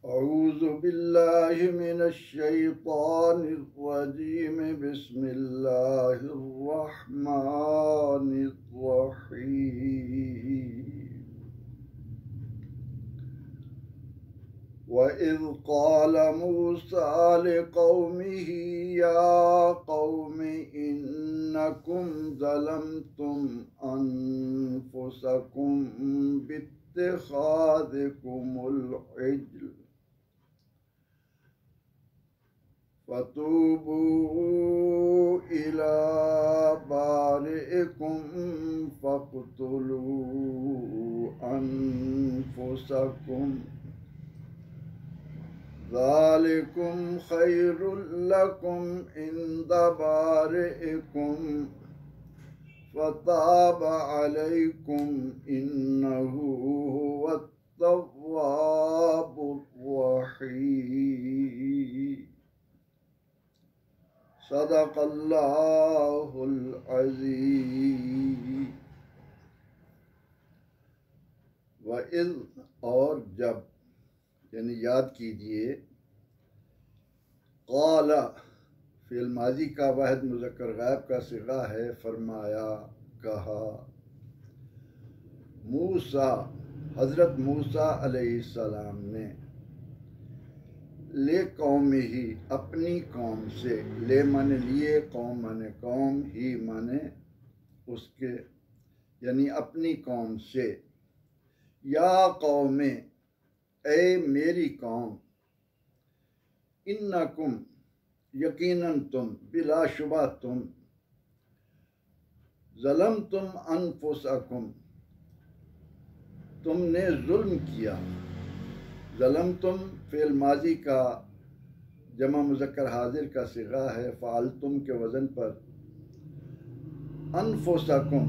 أعوذ بالله من الشيطان الرجيم بسم الله الرحمن الرحيم وإذ قال موسى لقومه يا قوم إنكم ظلمتم أنفسكم باتخاذكم العجل فتوبوا إلى بارئكم فاقتلوا أنفسكم ذلكم خير لكم عند بارئكم فتاب عليكم إنه هو التواب الرحيم صدق اللہ العظیم۔ وَإِذْ اور جب یعنی یاد کیجئے، قال فعل ماضی کا واحد مذکر غائب کا صیغہ ہے، فرمایا، کہا، موسیٰ حضرت موسیٰ علیہ السلام نے، لے قوم ہی اپنی قوم سے، لے مانے لیے، قوم مانے قوم، ہی مانے اس کے، یعنی اپنی قوم سے، یا قوم اے میری قوم، انکم یقیناً تم، بلا شبہ تم، ظلمتم انفسکم تم نے ظلم کیا، ظلمتم فعل ماضی کا جمع مذکر حاضر کا صیغہ ہے، فعلتم کے وزن پر، انفسکم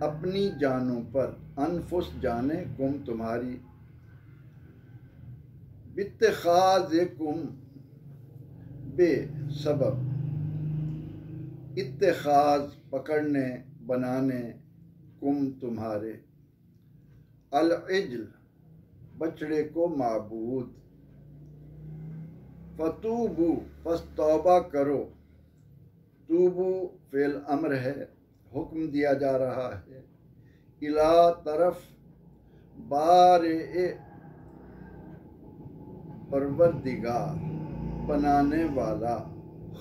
اپنی جانوں پر، انفس جانے، کم تمہاری، باتخاذکم بے سبب، اتخاذ پکڑنے، بنانے، کم تمہارے، العجل بچڑے کو معبود، فتوبو پس توبہ کرو، توبو فعل امر ہے، حکم دیا جا رہا ہے، الا طرف، بارئ پروردگار، بنانے والا،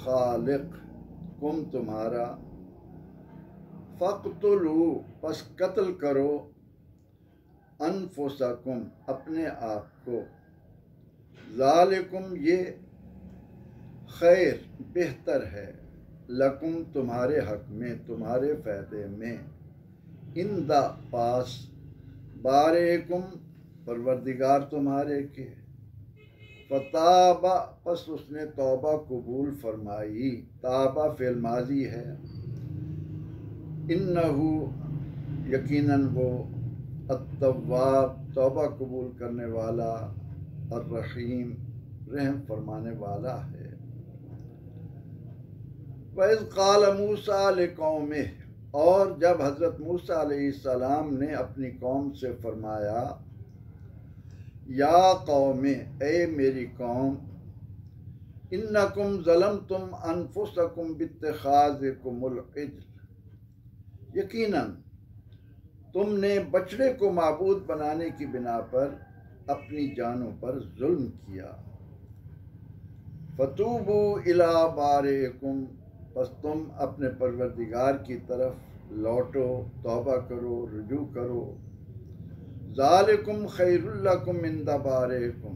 خالق، کم تمہارا، فاقتلوا پس قتل کرو، انفسکم اپنے آپ کو، ذالکم یہ خیر بہتر ہے، لکم تمہارے حق میں، تمہارے فائدے میں، عند پاس، بارئکم پروردگار تمہارے کے، فتابہ پس اس نے توبہ قبول فرمائی، تابہ فعل ماضی ہے، انہو یقیناً وہ، التواب توبہ قبول کرنے والا، الرحیم رحم فرمانے والا ہے۔ وَإِذْ قَالَ مُوسَىٰ لِقَوْمِهِ اور جب حضرت موسیٰ علیہ السلام نے اپنی قوم سے فرمایا، یا قوم اے میری قوم، انکم ظلمتم انفسکم باتخاذکم العجل یقیناً تم نے بچڑے کو معبود بنانے کی بنا پر اپنی جانوں پر ظلم کیا، فتوبوا الی بارئکم پس تم اپنے پروردگار کی طرف لوٹو، توبہ کرو، رجوع کرو، ذالکم خیر لکم عند بارئکم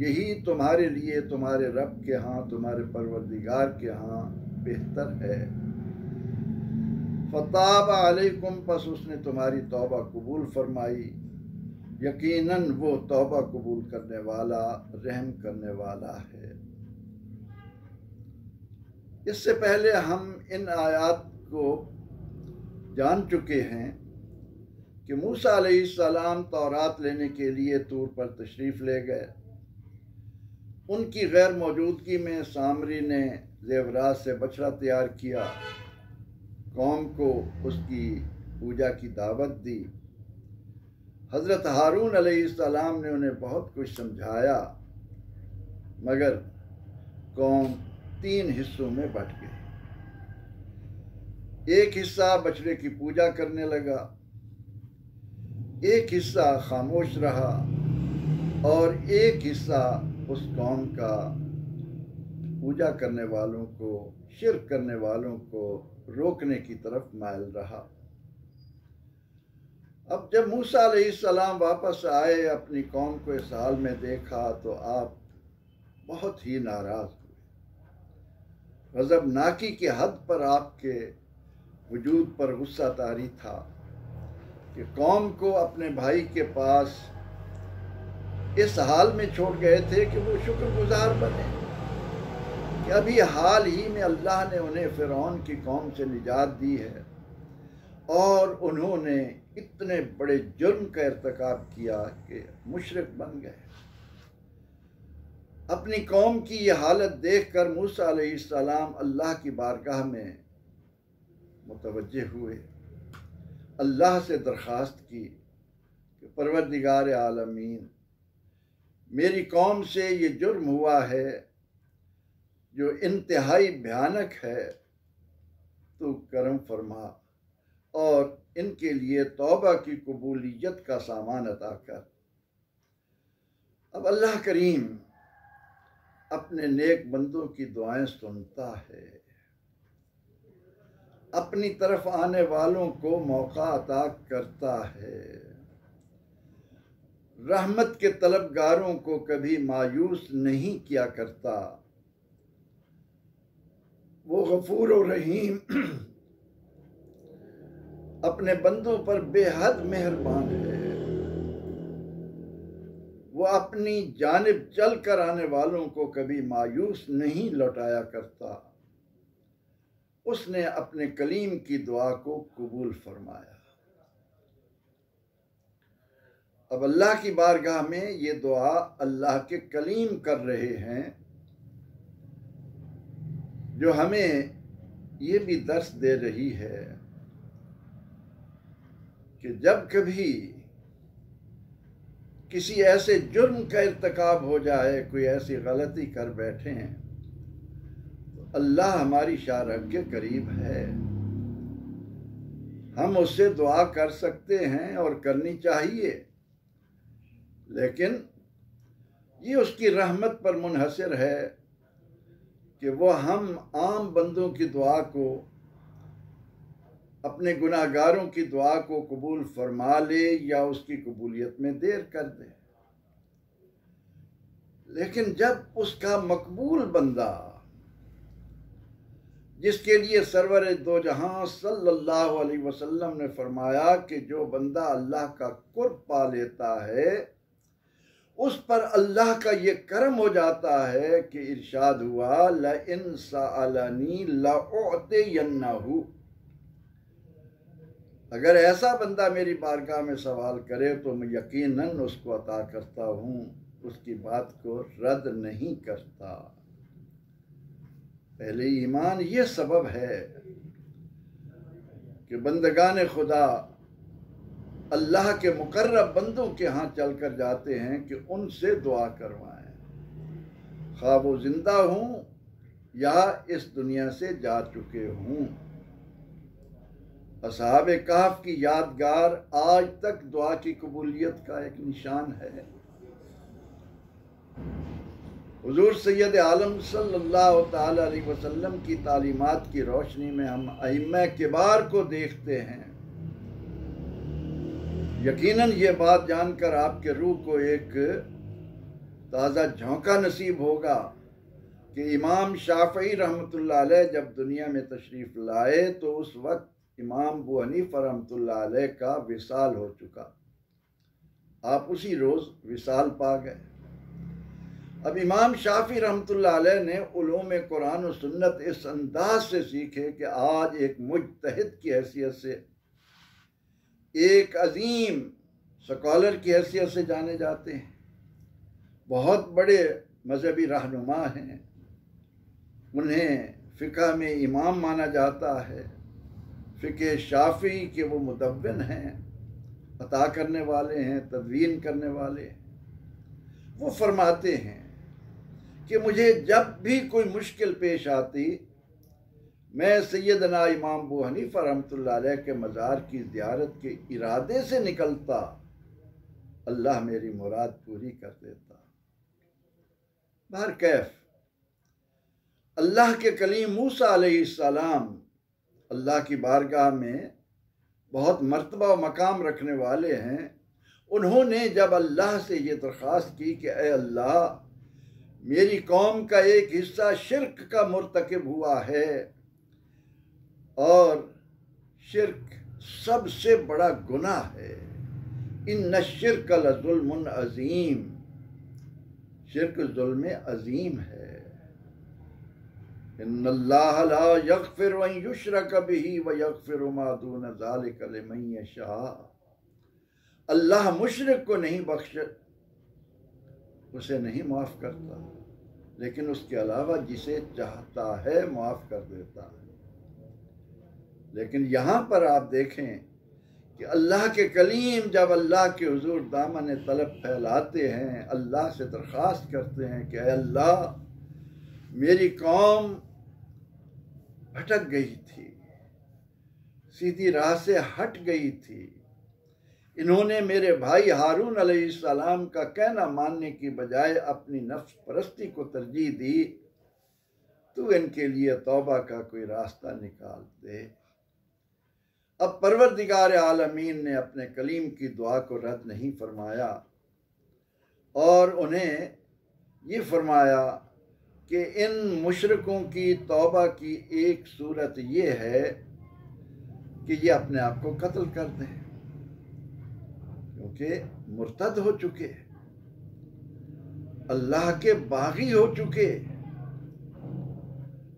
یہی تمہارے لیے تمہارے رب کے ہاں، تمہارے پروردگار کے ہاں بہتر ہے، فتاب علیکم پس اس نے تمہاری توبہ قبول فرمائی، یقیناً وہ توبہ قبول کرنے والا، رحم کرنے والا ہے۔ اس سے پہلے ہم ان آیات کو جان چکے ہیں کہ موسیٰ علیہ السلام تورات لینے کے لیے طور پر تشریف لے گئے، ان کی غیر موجودگی میں سامری نے زیورات سے بچڑا تیار کیا، قوم کو اس کی پوجا کی دعوت دی، حضرت ہارون علیہ السلام نے انہیں بہت کچھ سمجھایا، مگر قوم 3 حصوں میں بٹ گئی۔ ایک حصہ بچڑے کی پوجا کرنے لگا، ایک حصہ خاموش رہا، اور ایک حصہ اس قوم کا پوجا کرنے والوں کو، شرک کرنے والوں کو روکنے کی طرف مائل رہا۔ اب جب موسیٰ علیہ السلام واپس آئے، اپنی قوم کو اس حال میں دیکھا تو آپ بہت ہی ناراض ہوئے۔ غضبناکی کی حد پر آپ کے وجود پر غصہ طاری تھا کہ قوم کو اپنے بھائی کے پاس اس حال میں چھوڑ گئے تھے کہ وہ شکر گزار بنے کہ ابھی حال ہی میں اللہ نے انہیں فرعون کی قوم سے نجات دی ہے، اور انہوں نے اتنے بڑے جرم کا ارتکاب کیا کہ مشرک بن گئے۔ اپنی قوم کی یہ حالت دیکھ کر موسیٰ علیہ السلام اللہ کی بارگاہ میں متوجہ ہوئے، اللہ سے درخواست کی کہ پروردگار عالمین، میری قوم سے یہ جرم ہوا ہے جو انتہائی بھیانک ہے، تو کرم فرما اور ان کے لیے توبہ کی قبولیت کا سامان عطا کر۔ اب اللہ کریم اپنے نیک بندوں کی دعائیں سنتا ہے، اپنی طرف آنے والوں کو موقع عطا کرتا ہے، رحمت کے طلبگاروں کو کبھی مایوس نہیں کیا کرتا، وہ غفور و رحیم اپنے بندوں پر بے حد مہربان ہے، وہ اپنی جانب چل کر آنے والوں کو کبھی مایوس نہیں لوٹایا کرتا، اس نے اپنے کلیم کی دعا کو قبول فرمایا۔ اب اللہ کی بارگاہ میں یہ دعا اللہ کے کلیم کر رہے ہیں، جو ہمیں یہ بھی درس دے رہی ہے کہ جب کبھی کسی ایسے جرم کا ارتکاب ہو جائے، کوئی ایسی غلطی کر بیٹھیں، تو اللہ ہماری شارگ کے قریب ہے، ہم اس سے دعا کر سکتے ہیں اور کرنی چاہیے، لیکن یہ اس کی رحمت پر منحصر ہے کہ وہ ہم عام بندوں کی دعا کو، اپنے گناہ گاروں کی دعا کو قبول فرما لے یا اس کی قبولیت میں دیر کر دے۔ لیکن جب اس کا مقبول بندہ، جس کے لیے سرور دو جہاں صلی اللہ علیہ وسلم نے فرمایا کہ جو بندہ اللہ کا قرب پا لیتا ہے، اس پر اللہ کا یہ کرم ہو جاتا ہے کہ ارشاد ہوا لَإِن سَأَلَنِي لَأُعْطِيَنَّهُ، اگر ایسا بندہ میری بارگاہ میں سوال کرے تو میں یقیناً اس کو عطا کرتا ہوں، اس کی بات کو رد نہیں کرتا۔ پہلے ایمان یہ سبب ہے کہ بندگان خدا اللہ کے مقرب بندوں کے ہاں چل کر جاتے ہیں کہ ان سے دعا کروائیں، خواہ وہ زندہ ہوں یا اس دنیا سے جا چکے ہوں۔ اصحاب کہف کی یادگار آج تک دعا کی قبولیت کا ایک نشان ہے۔ حضور سید عالم صلی اللہ تعالی علیہ وسلم کی تعلیمات کی روشنی میں ہم ائمہ کبار کو دیکھتے ہیں۔ یقیناً یہ بات جان کر آپ کے روح کو ایک تازہ جھونکا نصیب ہوگا کہ امام شافعی رحمۃ اللہ علیہ جب دنیا میں تشریف لائے تو اس وقت امام ابو حنیفہ رحمۃ اللہ علیہ کا وصال ہو چکا، آپ اسی روز وصال پا گئے۔ اب امام شافعی رحمۃ اللہ علیہ نے علوم قرآن و سنت اس انداز سے سیکھے کہ آج ایک مجتہد کی حیثیت سے، ایک عظیم سکالر کی حیثیت سے جانے جاتے ہیں، بہت بڑے مذہبی رہنما ہیں، انہیں فقہ میں امام مانا جاتا ہے، فقہ شافعی کے وہ مدون ہیں، عطا کرنے والے ہیں، تدوین کرنے والے ہیں، وہ فرماتے ہیں کہ مجھے جب بھی کوئی مشکل پیش آتی، میں سیدنا امام ابو حنیفہ رحمۃ اللہ علیہ کے مزار کی زیارت کے ارادے سے نکلتا، اللہ میری مراد پوری کر دیتا۔ بہرکیف اللہ کے کلیم موسیٰ علیہ السلام اللہ کی بارگاہ میں بہت مرتبہ و مقام رکھنے والے ہیں۔ انہوں نے جب اللہ سے یہ درخواست کی کہ اے اللہ، میری قوم کا ایک حصہ شرک کا مرتکب ہوا ہے، اور شرک سب سے بڑا گناہ ہے، ان الشرک لظلم عظیم، شرک ظلم عظیم ہے۔ ان اللہ لا یغفر ان یشرک بہ ویغفر ما دون ذلک لمن یشاء، اللہ مشرک کو نہیں اسے نہیں معاف کرتا، لیکن اس کے علاوہ جسے چاہتا ہے معاف کر دیتا ہے۔ لیکن یہاں پر آپ دیکھیں کہ اللہ کے کلیم جب اللہ کے حضور دامن طلب پھیلاتے ہیں، اللہ سے درخواست کرتے ہیں کہ اے اللہ، میری قوم بھٹک گئی تھی، سیدھی راہ سے ہٹ گئی تھی، انہوں نے میرے بھائی ہارون علیہ السلام کا کہنا ماننے کی بجائے اپنی نفس پرستی کو ترجیح دی، تو ان کے لیے توبہ کا کوئی راستہ نکال دے۔ اب پروردگار عالمین نے اپنے کلیم کی دعا کو رد نہیں فرمایا، اور انہیں یہ فرمایا کہ ان مشرکوں کی توبہ کی ایک صورت یہ ہے کہ یہ اپنے آپ کو قتل کر دیں، کیونکہ مرتد ہو چکے، اللہ کے باغی ہو چکے،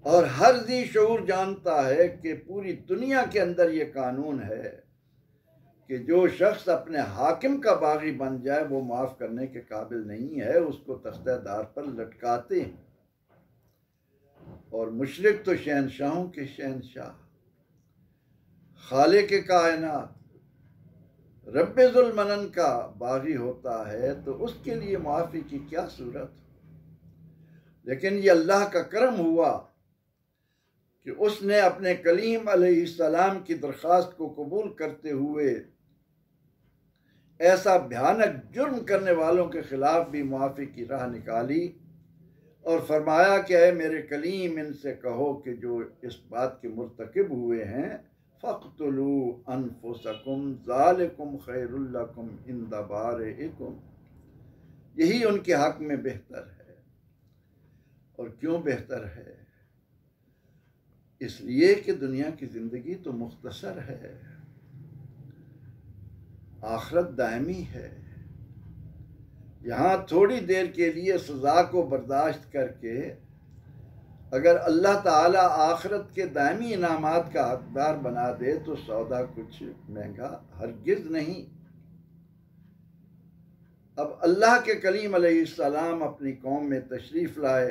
اور ہر ذی شعور جانتا ہے کہ پوری دنیا کے اندر یہ قانون ہے کہ جو شخص اپنے حاکم کا باغی بن جائے وہ معاف کرنے کے قابل نہیں ہے، اس کو تختہ دار پر لٹکاتے ہیں۔ اور مشرک تو شہنشاہوں کے شہنشاہ، خالق کائنات، رب ذوالمنن کا باغی ہوتا ہے، تو اس کے لیے معافی کی کیا صورت؟ لیکن یہ اللہ کا کرم ہوا کہ اس نے اپنے کلیم علیہ السلام کی درخواست کو قبول کرتے ہوئے ایسا بھیانک جرم کرنے والوں کے خلاف بھی معافی کی راہ نکالی، اور فرمایا کہ اے میرے کلیم، ان سے کہو کہ جو اس بات کے مرتکب ہوئے ہیں، فَاقْتُلُوا أَنفُسَكُمْ ذَلِكُمْ خَيْرٌ لَكُمْ عِنْدَ بَارِئِكُمْ، یہی ان کے حق میں بہتر ہے۔ اور کیوں بہتر ہے؟ اس لیے کہ دنیا کی زندگی تو مختصر ہے، آخرت دائمی ہے۔ یہاں تھوڑی دیر کے لیے سزا کو برداشت کر کے اگر اللہ تعالیٰ آخرت کے دائمی انعامات کا حقدار بنا دے تو سودا کچھ مہنگا ہرگز نہیں۔ اب اللہ کے کلیم علیہ السلام اپنی قوم میں تشریف لائے،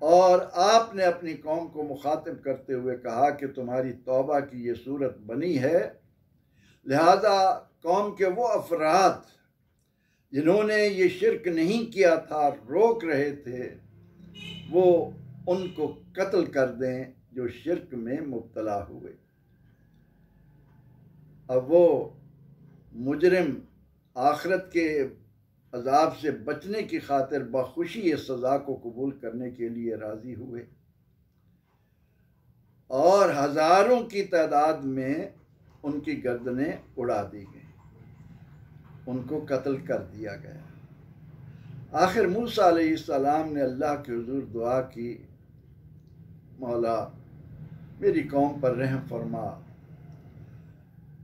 اور آپ نے اپنی قوم کو مخاطب کرتے ہوئے کہا کہ تمہاری توبہ کی یہ صورت بنی ہے، لہذا قوم کے وہ افراد جنہوں نے یہ شرک نہیں کیا تھا، روک رہے تھے، وہ ان کو قتل کر دیں جو شرک میں مبتلا ہوئے۔ اب وہ مجرم آخرت کے عذاب سے بچنے کی خاطر بخوشی اس سزا کو قبول کرنے کے لیے راضی ہوئے، اور ہزاروں کی تعداد میں ان کی گردنیں اڑا دی گئیں، ان کو قتل کر دیا گیا۔ آخر موسیٰ علیہ السلام نے اللہ کے حضور دعا کی، مولا میری قوم پر رحم فرما،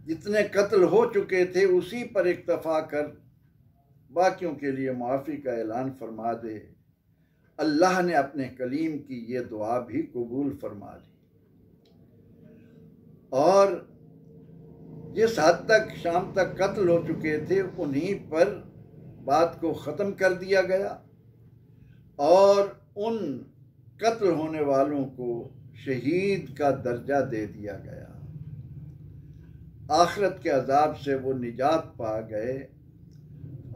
جتنے قتل ہو چکے تھے اسی پر اکتفا کر باقیوں کے لیے معافی کا اعلان فرما دے۔ اللہ نے اپنے کلیم کی یہ دعا بھی قبول فرما لی، اور جس حد تک شام تک قتل ہو چکے تھے انہی پر بات کو ختم کر دیا گیا، اور ان قتل ہونے والوں کو شہید کا درجہ دے دیا گیا۔ آخرت کے عذاب سے وہ نجات پا گئے۔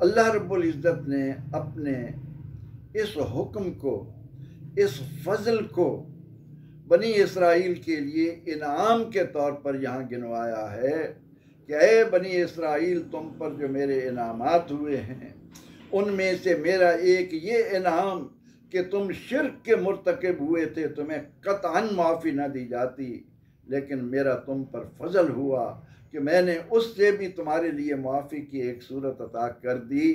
اللہ رب العزت نے اپنے اس حکم کو، اس فضل کو بنی اسرائیل کے لیے انعام کے طور پر یہاں گنوایا ہے کہ اے بنی اسرائیل، تم پر جو میرے انعامات ہوئے ہیں ان میں سے میرا ایک یہ انعام کہ تم شرک کے مرتکب ہوئے تھے، تمہیں قطعاً معافی نہ دی جاتی، لیکن میرا تم پر فضل ہوا کہ میں نے اس سے بھی تمہارے لیے معافی کی ایک صورت عطا کر دی،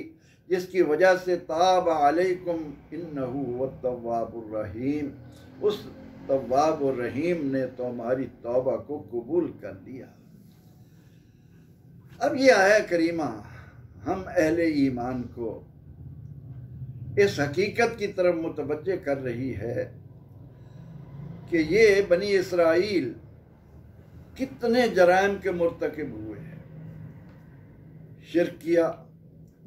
جس کی وجہ سے تاب علیکم انہ هو التواب الرحیم، اس تواب الرحیم نے تمہاری توبہ کو قبول کر لیا۔ اب یہ آیہ کریمہ ہم اہل ایمان کو اس حقیقت کی طرف متوجہ کر رہی ہے کہ یہ بنی اسرائیل کتنے جرائم کے مرتکب ہوئے ہیں۔ شرک کیا،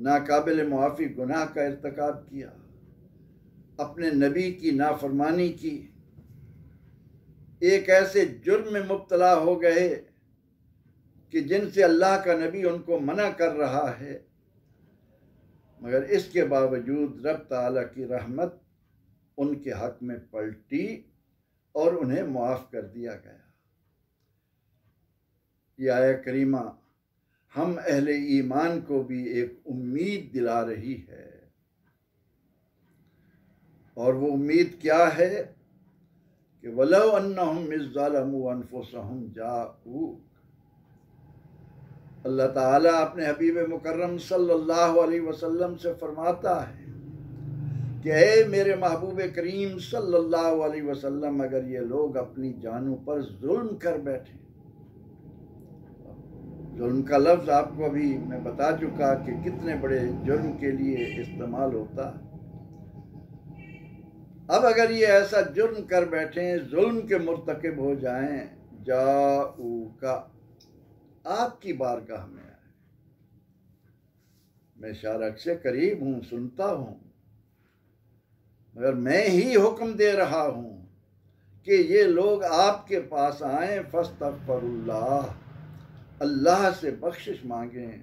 ناقابل معافی گناہ کا ارتکاب کیا، اپنے نبی کی نافرمانی کی، ایک ایسے جرم میں مبتلا ہو گئے کہ جن سے اللہ کا نبی ان کو منع کر رہا ہے، مگر اس کے باوجود رب تعالیٰ کی رحمت ان کے حق میں پلٹی اور انہیں معاف کر دیا گیا۔ یہ آیہ کریمہ ہم اہل ایمان کو بھی ایک امید دلا رہی ہے، اور وہ امید کیا ہے کہ وَلَوْ أَنَّهُمْ إِذْ ظَلَمُوا أَنفُسَهُمْ جَاءُوكَ۔ اللہ تعالیٰ اپنے حبیب مکرم صلی اللہ علیہ وسلم سے فرماتا ہے کہ اے میرے محبوب کریم صلی اللہ علیہ وسلم، اگر یہ لوگ اپنی جانوں پر ظلم کر بیٹھیں، ظلم کا لفظ آپ کو ابھی میں بتا چکا کہ کتنے بڑے جرم کے لیے استعمال ہوتا ہے۔ اب اگر یہ ایسا جرم کر بیٹھیں، ظلم کے مرتکب ہو جائیں، جاؤکا، آپ کی بارگاہ میں آئے، میں شارک سے قریب ہوں، سنتا ہوں، مگر میں ہی حکم دے رہا ہوں کہ یہ لوگ آپ کے پاس آئیں، فاستغفر اللہ، اللہ سے بخشش مانگیں،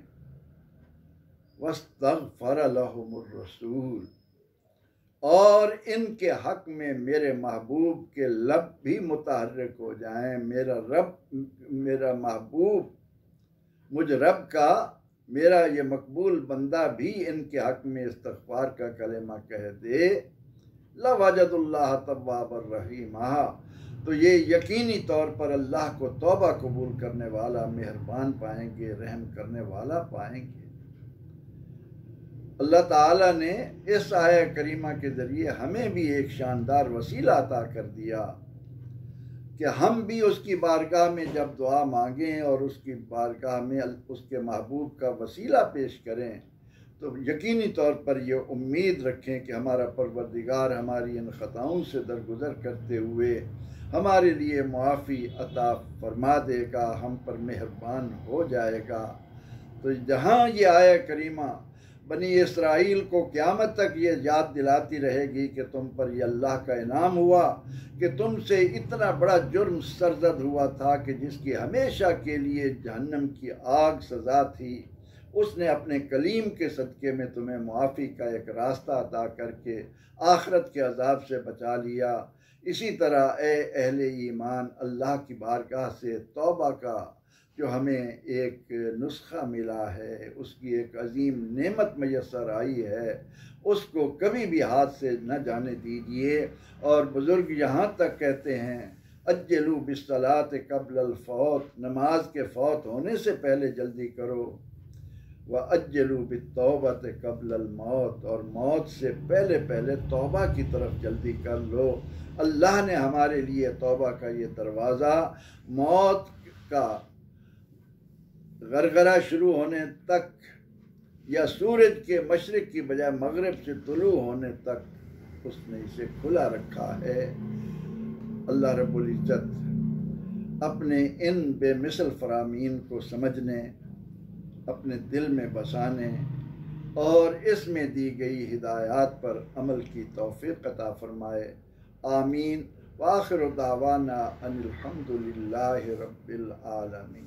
واستغفر لهم الرسول، اور ان کے حق میں میرے محبوب کے لب بھی متحرک ہو جائیں، میرا محبوب، مجھ رب کا میرا یہ مقبول بندہ بھی ان کے حق میں استغفار کا کلمہ کہہ دے، لَوَجَدُ اللَّهَ تَوَّابًا رَحِيمًا، تو یہ یقینی طور پر اللہ کو توبہ قبول کرنے والا، مہربان پائیں گے، رحم کرنے والا پائیں گے۔ اللہ تعالیٰ نے اس آیہ کریمہ کے ذریعے ہمیں بھی ایک شاندار وسیلہ عطا کر دیا کہ ہم بھی اس کی بارگاہ میں جب دعا مانگیں اور اس کی بارگاہ میں اس کے محبوب کا وسیلہ پیش کریں، تو یقینی طور پر یہ امید رکھیں کہ ہمارا پروردگار ہماری ان خطاؤں سے درگزر کرتے ہوئے ہمارے لیے معافی عطا فرما دے گا، ہم پر مہربان ہو جائے گا۔ تو جہاں یہ آیہ کریمہ بنی اسرائیل کو قیامت تک یہ یاد دلاتی رہے گی کہ تم پر یہ اللہ کا انعام ہوا کہ تم سے اتنا بڑا جرم سرزد ہوا تھا کہ جس کی ہمیشہ کے لیے جہنم کی آگ سزا تھی، اس نے اپنے کلیم کے صدقے میں تمہیں معافی کا ایک راستہ عطا کر کے آخرت کے عذاب سے بچا لیا۔ اسی طرح اے اہل ایمان، اللہ کی بارگاہ سے توبہ کا جو ہمیں ایک نسخہ ملا ہے، اس کی ایک عظیم نعمت میسر آئی ہے، اس کو کبھی بھی ہاتھ سے نہ جانے دیجیے۔ اور بزرگ یہاں تک کہتے ہیں اجلوا بالصلاۃ قبل الفوت، نماز کے فوت ہونے سے پہلے جلدی کرو، وَأَجِّلُوا بِالتَّوْبَةِ قَبْلَ الْمَوْتِ، اور موت سے پہلے پہلے توبہ کی طرف جلدی کر لو۔ اللہ نے ہمارے لیے توبہ کا یہ دروازہ موت کا غرغرہ شروع ہونے تک یا سورج کے مشرق کی بجائے مغرب سے طلوع ہونے تک اس نے اسے کھلا رکھا ہے۔ اللہ رب العزت اپنے ان بے مثل فرامین کو سمجھنے، اپنے دل میں بسانے اور اس میں دی گئی ہدایات پر عمل کی توفیق عطا فرمائے۔ آمین۔ وآخر دعوانا ان الحمد للہ رب العالمین۔